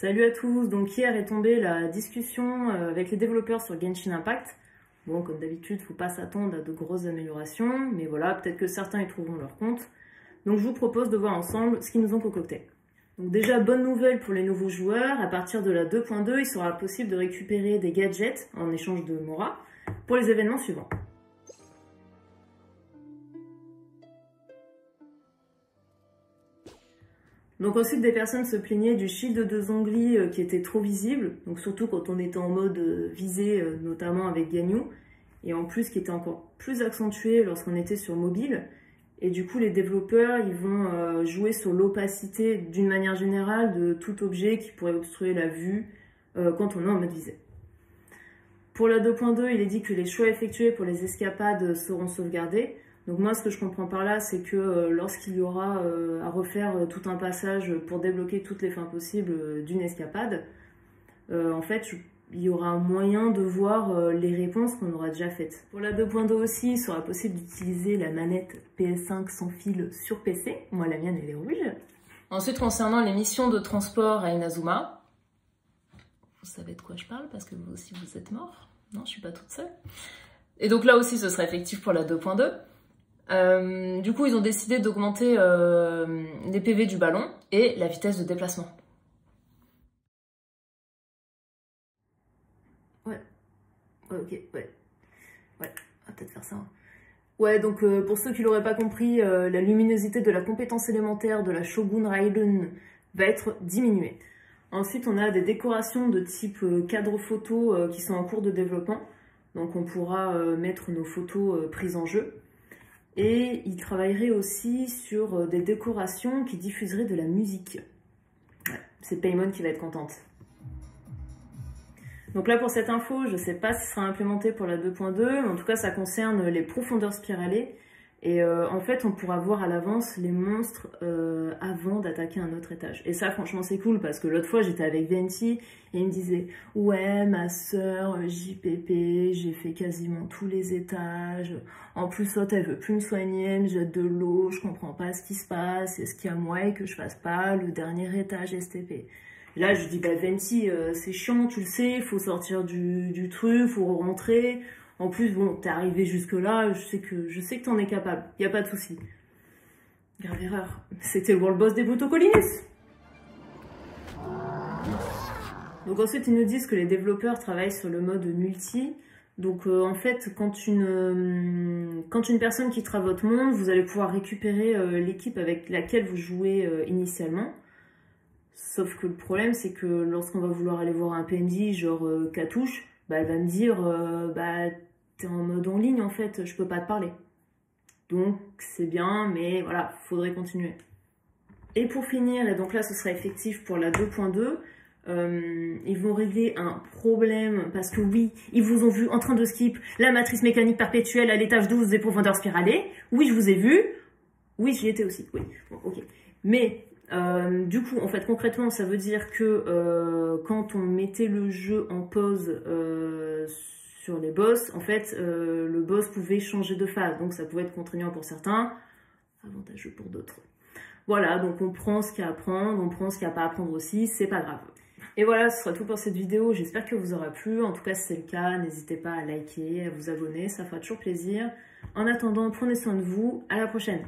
Salut à tous, donc hier est tombée la discussion avec les développeurs sur Genshin Impact. Bon, comme d'habitude, faut pas s'attendre à de grosses améliorations, mais voilà, peut-être que certains y trouveront leur compte. Donc je vous propose de voir ensemble ce qu'ils nous ont concocté. Donc déjà, bonne nouvelle pour les nouveaux joueurs, à partir de la 2.2, il sera possible de récupérer des gadgets en échange de Mora pour les événements suivants. Donc ensuite, des personnes se plaignaient du shield de Zhongli qui était trop visible, donc surtout quand on était en mode visé, notamment avec Ganyu, et en plus qui était encore plus accentué lorsqu'on était sur mobile. Et du coup, les développeurs, ils vont jouer sur l'opacité d'une manière générale de tout objet qui pourrait obstruer la vue quand on est en mode visé. Pour la 2.2, il est dit que les choix effectués pour les escapades seront sauvegardés. Donc moi, ce que je comprends par là, c'est que lorsqu'il y aura à refaire tout un passage pour débloquer toutes les fins possibles d'une escapade, en fait, il y aura un moyen de voir les réponses qu'on aura déjà faites. Pour la 2.2 aussi, il sera possible d'utiliser la manette PS5 sans fil sur PC. Moi, la mienne, elle est rouge. Ensuite, concernant les missions de transport à Inazuma, vous savez de quoi je parle parce que vous aussi, vous êtes morts. Non, je suis pas toute seule. Et donc là aussi, ce sera effectif pour la 2.2. Du coup, ils ont décidé d'augmenter les PV du ballon et la vitesse de déplacement. Ouais, ok, ouais, on va peut-être faire ça. Ouais, donc pour ceux qui l'auraient pas compris, la luminosité de la compétence élémentaire de la Shogun Raiden va être diminuée. Ensuite, on a des décorations de type cadre photo qui sont en cours de développement. Donc on pourra mettre nos photos prises en jeu. Et il travaillerait aussi sur des décorations qui diffuseraient de la musique. Ouais, c'est Paimon qui va être contente. Donc là, pour cette info, je ne sais pas si ce sera implémenté pour la 2.2, mais en tout cas, ça concerne les profondeurs spiralées. Et en fait, on pourra voir à l'avance les monstres avant d'attaquer un autre étage. Et ça, franchement, c'est cool parce que l'autre fois, j'étais avec Venti et il me disait « Ouais, ma sœur, JPP, j'ai fait quasiment tous les étages. En plus, l'autre, elle veut plus me soigner, elle me jette de l'eau, je comprends pas ce qui se passe. Est-ce qu'il y a moyen que je fasse pas le dernier étage STP ?» Et là, je dis « Bah, Venti, c'est chiant, tu le sais, il faut sortir du truc, faut rentrer. » En plus, bon, t'es arrivé jusque-là, je sais que t'en es capable, y a pas de souci. Grave erreur, c'était le world boss des Botocolinus. Donc ensuite, ils nous disent que les développeurs travaillent sur le mode multi. Donc en fait, quand une personne quittera votre monde, vous allez pouvoir récupérer l'équipe avec laquelle vous jouez initialement. Sauf que le problème, c'est que lorsqu'on va vouloir aller voir un PNJ, genre Katouche, bah, elle va me dire, bah, t'es en mode en ligne en fait, je peux pas te parler. Donc c'est bien, mais voilà, faudrait continuer. Et pour finir, et donc là ce sera effectif pour la 2.2, ils vont régler un problème, parce que oui, ils vous ont vu en train de skip la matrice mécanique perpétuelle à l'étage 12 des profondeurs spiralées. Oui, je vous ai vu. Oui, j'y étais aussi, oui. Bon, ok. Mais du coup, en fait, concrètement, ça veut dire que quand on mettait le jeu en pause sur les boss, en fait, le boss pouvait changer de phase. Donc, ça pouvait être contraignant pour certains, avantageux pour d'autres. Voilà, donc on prend ce qu'il y a à apprendre, on prend ce qu'il n'y a pas à apprendre aussi, c'est pas grave. Et voilà, ce sera tout pour cette vidéo. J'espère que vous aura plu. En tout cas, si c'est le cas, n'hésitez pas à liker, à vous abonner, ça fera toujours plaisir. En attendant, prenez soin de vous. À la prochaine.